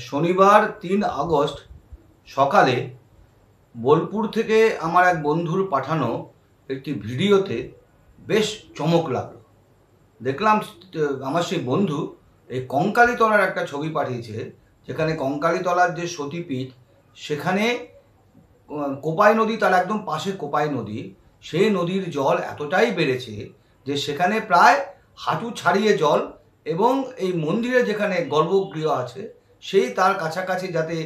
শনিবার ৩ আগস্ট সকালে বোলপুর থেকে আমার এক বন্ধুর পাঠানো একটি ভিডিওতে বেশ চমক লাগলো। দেখলাম আমার সেই বন্ধু এই কঙ্কালীতলার একটা ছবি পাঠিয়েছে, যেখানে কঙ্কালীতলার যে সতীপীঠ সেখানে কোপাই নদী, তার একদম পাশে কোপাই নদী। সেই নদীর জল এতটাই বেড়েছে যে সেখানে প্রায় হাঁটু ছাড়িয়ে জল, এবং এই মন্দিরে যেখানে গর্ভগৃহ আছে সেই তার কাছাকাছি যাতে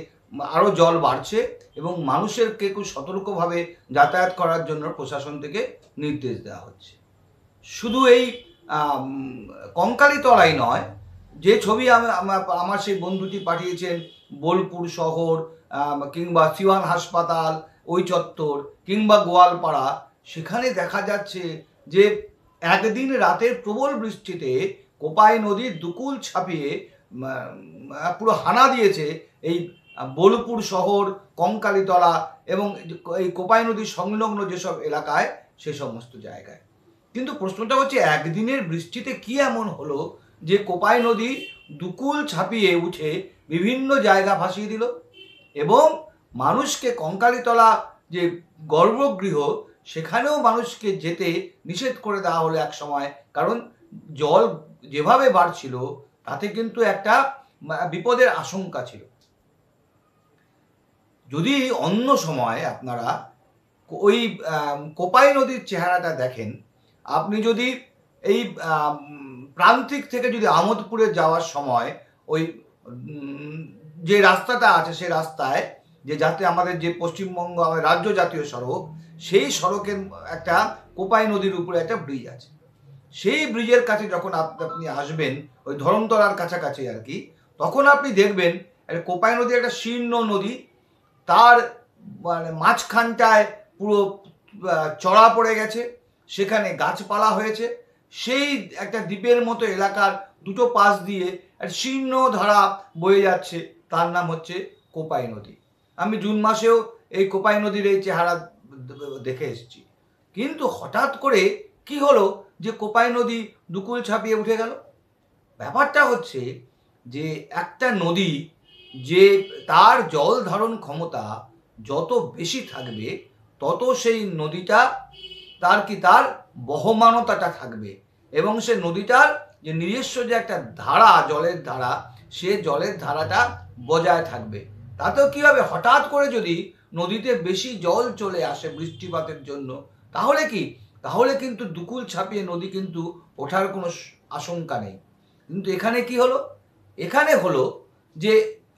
আরও জল বাড়ছে, এবং মানুষেরকে খুব সতর্কভাবে যাতায়াত করার জন্য প্রশাসন থেকে নির্দেশ দেওয়া হচ্ছে। শুধু এই কঙ্কালীতলাই নয়, যে ছবি আমার সেই বন্ধুটি পাঠিয়েছেন বোলপুর শহর, কিংবা সিওয়ান হাসপাতাল ওই চত্বর, কিংবা গোয়ালপাড়া, সেখানে দেখা যাচ্ছে যে একদিন রাতের প্রবল বৃষ্টিতে কোপাই নদীর দুকুল ছাপিয়ে পুরো হানা দিয়েছে এই বোলপুর শহর, কঙ্কালীতলা এবং এই কোপাই নদীর সংলগ্ন যেসব এলাকায় সে সমস্ত জায়গায়। কিন্তু প্রশ্নটা হচ্ছে, একদিনের বৃষ্টিতে কি এমন হলো যে কোপাই নদী দুকুল ছাপিয়ে উঠে বিভিন্ন জায়গা ভাসিয়ে দিল, এবং মানুষকে কঙ্কালীতলা যে গর্ভগৃহ সেখানেও মানুষকে যেতে নিষেধ করে দেওয়া হলো এক সময়, কারণ জল যেভাবে বাড়ছিল তাতে কিন্তু একটা বিপদের আশঙ্কা ছিল। যদি অন্য সময় আপনারা ওই কোপাই নদীর চেহারাটা দেখেন, আপনি যদি এই প্রান্তিক থেকে যদি আমোদপুরে যাওয়ার সময় ওই যে রাস্তাটা আছে সে রাস্তায়, যে যাতে আমাদের যে পশ্চিমবঙ্গ রাজ্য জাতীয় সড়ক, সেই সড়কের একটা কোপাই নদীর উপরে একটা ব্রিজ আছে। সেই ব্রিজের কাছে যখন আপনি আসবেন, ওই ধরমতলার কাছাকাছি আর কি, তখন আপনি দেখবেন কোপাই নদী একটা শীর্ণ নদী, তার মানে মাঝখানটায় পুরো চড়া পড়ে গেছে, সেখানে গাছপালা হয়েছে। সেই একটা দ্বীপের মতো এলাকার দুটো পাশ দিয়ে একটা শীর্ণ ধারা বয়ে যাচ্ছে, তার নাম হচ্ছে কোপাই নদী। আমি জুন মাসেও এই কোপাই নদীর এই চেহারা দেখে এসেছি। কিন্তু হঠাৎ করে কি হলো যে কোপাই নদী দুকুল ছাপিয়ে উঠে গেল? ব্যাপারটা হচ্ছে যে একটা নদী, যে তার জল ধারণ ক্ষমতা যত বেশি থাকবে, তত সেই নদীটা তার বহমানতাটা থাকবে, এবং সে নদীটার যে নিজস্ব যে একটা ধারা, জলের ধারা, সে জলের ধারাটা বজায় থাকবে। তাতেও কী হবে, হঠাৎ করে যদি নদীতে বেশি জল চলে আসে বৃষ্টিপাতের জন্য, তাহলে কিন্তু দুকুল ছাপিয়ে নদী কিন্তু ওঠার কোনো আশঙ্কা নেই। কিন্তু এখানে কি হলো? এখানে হলো যে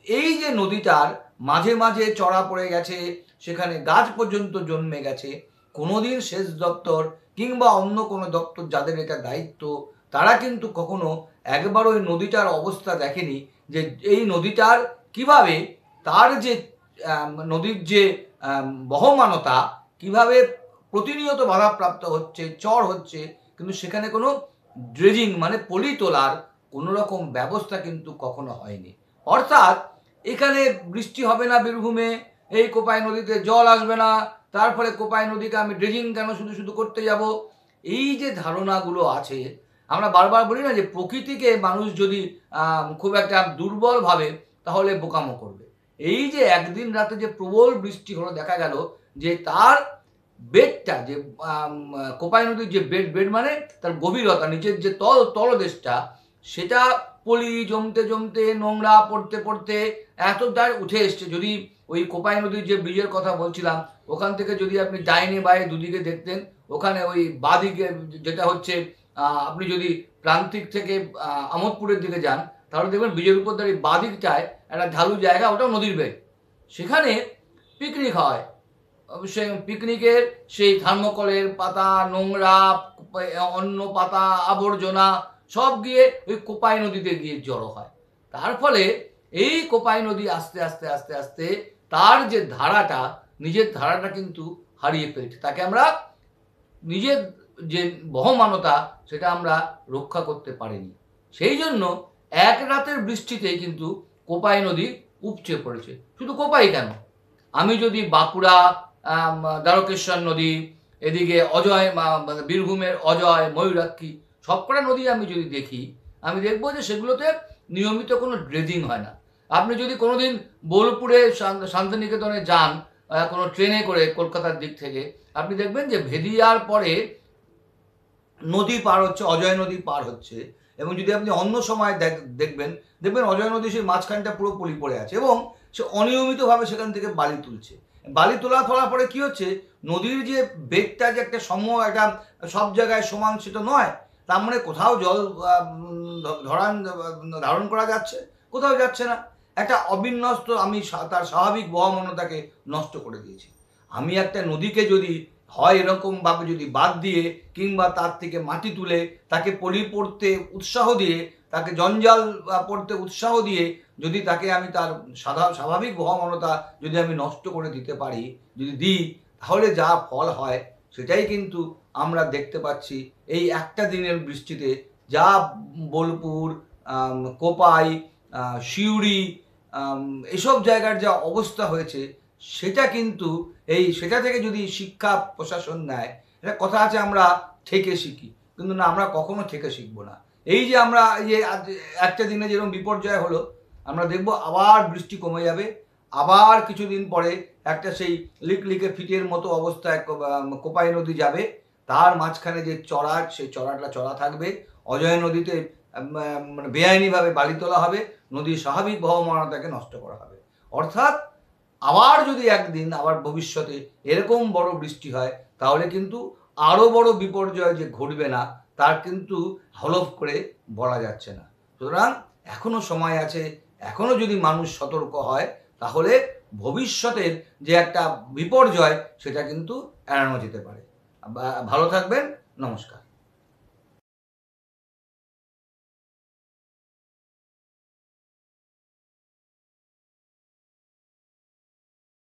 এই যে নদীটার মাঝে মাঝে চড়া পড়ে গেছে, সেখানে গাছ পর্যন্ত জন্মে গেছে, কোনোদিন সেচ দপ্তর কিংবা অন্য কোনো দপ্তর যাদের এটা দায়িত্ব, তারা কিন্তু কখনো একবার ওই নদীটার অবস্থা দেখেনি, যে এই নদীটার কিভাবে তার যে নদীর যে বহমানতা কিভাবে প্রতিনিয়ত বাধাপ্রাপ্ত হচ্ছে, চড় হচ্ছে, কিন্তু সেখানে কোনো ড্রেজিং মানে পলি তোলার কোনো রকম ব্যবস্থা কিন্তু কখনো হয়নি। অর্থাৎ এখানে বৃষ্টি হবে না বীরভূমে, এই কোপাই নদীতে জল আসবে না, তার ফলে কোপাই নদীকে আমি ড্রেজিং কেন শুধু শুধু করতে যাব, এই যে ধারণাগুলো আছে। আমরা বারবার বলি না যে প্রকৃতিকে মানুষ যদি খুব একটা দুর্বল ভাবে, তাহলে বোকামো করবে। এই যে একদিন রাতে যে প্রবল বৃষ্টি হলো, দেখা গেল যে তার বেডটা, যে কোপাই নদীর যে বেড মানে তার গভীরতা, নিচের যে তলদেশটা, সেটা পলি জমতে জমতে নোংরা পড়তে পড়তে এতটাই উঠে এসছে। যদি ওই কোপাই নদীর যে ব্রিজের কথা বলছিলাম, ওখান থেকে যদি আপনি ডাইনে বায়ে দুদিকে দেখতেন, ওখানে ওই বাঁদিকে যেটা হচ্ছে, আপনি যদি প্রান্তিক থেকে আমোদপুরের দিকে যান, তাহলে দেখবেন ব্রিজের উপর দাঁড়িয়ে বাঁদিকটায় একটা ঢালু জায়গা, ওটাও নদীর বেড, সেখানে পিকনিক হয়। সেই পিকনিকের সেই থার্মোকলের পাতা, নোংরা অন্য পাতা, আবর্জনা সব গিয়ে ওই কোপাই নদীতে গিয়ে জড়ো হয়। তার ফলে এই কোপাই নদী আস্তে আস্তে আস্তে আস্তে তার যে ধারাটা, নিজের ধারাটা কিন্তু হারিয়ে ফেলছে। তাকে আমরা নিজের যে বহমানতা, সেটা আমরা রক্ষা করতে পারিনি। সেই জন্য এক রাতের বৃষ্টিতেই কিন্তু কোপাই নদী উপচে পড়েছে। শুধু কোপাই কেন, আমি যদি বাঁকুড়া, দ্বারকেশ্বর নদী, এদিকে অজয়, বীরভূমের অজয়, ময়ূরাক্ষী, সবকটা নদী আমি যদি দেখি, আমি দেখবো যে সেগুলোতে নিয়মিত কোনো ড্রেজিং হয় না। আপনি যদি কোনোদিন বোলপুরে শান্তিনিকেতনে যান কোনো ট্রেনে করে কলকাতার দিক থেকে, আপনি দেখবেন যে ভেদিয়ার পরে নদী পার হচ্ছে, অজয় নদী পার হচ্ছে, এবং যদি আপনি অন্য সময় দেখবেন অজয় নদী সেই মাঝখানটা পুরো পলি পড়ে আছে এবং সে অনিয়মিতভাবে সেখান থেকে বালি তুলছে। বালি তোলার পরে কি হচ্ছে, নদীর যে বেগটা যে একটা একটা সব জায়গায় সমান সেটা নয়। তার মানে কোথাও জল ধারণ করা যাচ্ছে, কোথাও যাচ্ছে না। একটা অবিন্যস্ত, আমি তার স্বাভাবিক বহমানতাকে নষ্ট করে দিয়েছি। আমি একটা নদীকে যদি হয় এরকমভাবে যদি বাদ দিয়ে কিংবা তার থেকে মাটি তুলে তাকে পলি পড়তে উৎসাহ দিয়ে, তাকে জঞ্জাল পড়তে উৎসাহ দিয়ে যদি তাকে আমি তার স্বাভাবিক বহমানতা যদি আমি নষ্ট করে দিতে পারি, যদি দিই, তাহলে যা ফল হয় সেটাই কিন্তু আমরা দেখতে পাচ্ছি। এই একটা দিনের বৃষ্টিতে যা বোলপুর, কোপাই, সিউড়ি, এসব জায়গার যা অবস্থা হয়েছে, সেটা কিন্তু সেটা থেকে যদি শিক্ষা প্রশাসন নেয়, এটা কথা আছে আমরা থেকে শিখি, কিন্তু না, আমরা কখনো থেকে শিখবো না। এই যে আমরা একটা দিনে যেরকম বিপর্যয় হলো, আমরা দেখব আবার বৃষ্টি কমে যাবে, আবার কিছুদিন পরে একটা সেই লিকলিকে ফিটের মতো অবস্থায় কোপাই নদী যাবে, তার মাঝখানে যে সেই চড়া থাকবে। অজয় নদীতে মানে বেআইনিভাবে বালি তোলা হবে, নদীর স্বাভাবিক বহমানতাকে নষ্ট করা হবে। অর্থাৎ আবার যদি একদিন আবার ভবিষ্যতে এরকম বড় বৃষ্টি হয়, তাহলে কিন্তু আরও বড় বিপর্যয় যে ঘটবে না তার কিন্তু হলফ করে বলা যাচ্ছে না। সুতরাং এখনো সময় আছে, এখনো যদি মানুষ সতর্ক হয়, তাহলে ভবিষ্যতের যে একটা বিপর্যয় সেটা কিন্তু এড়ানো যেতে পারে। ভালো থাকবেন, নমস্কার।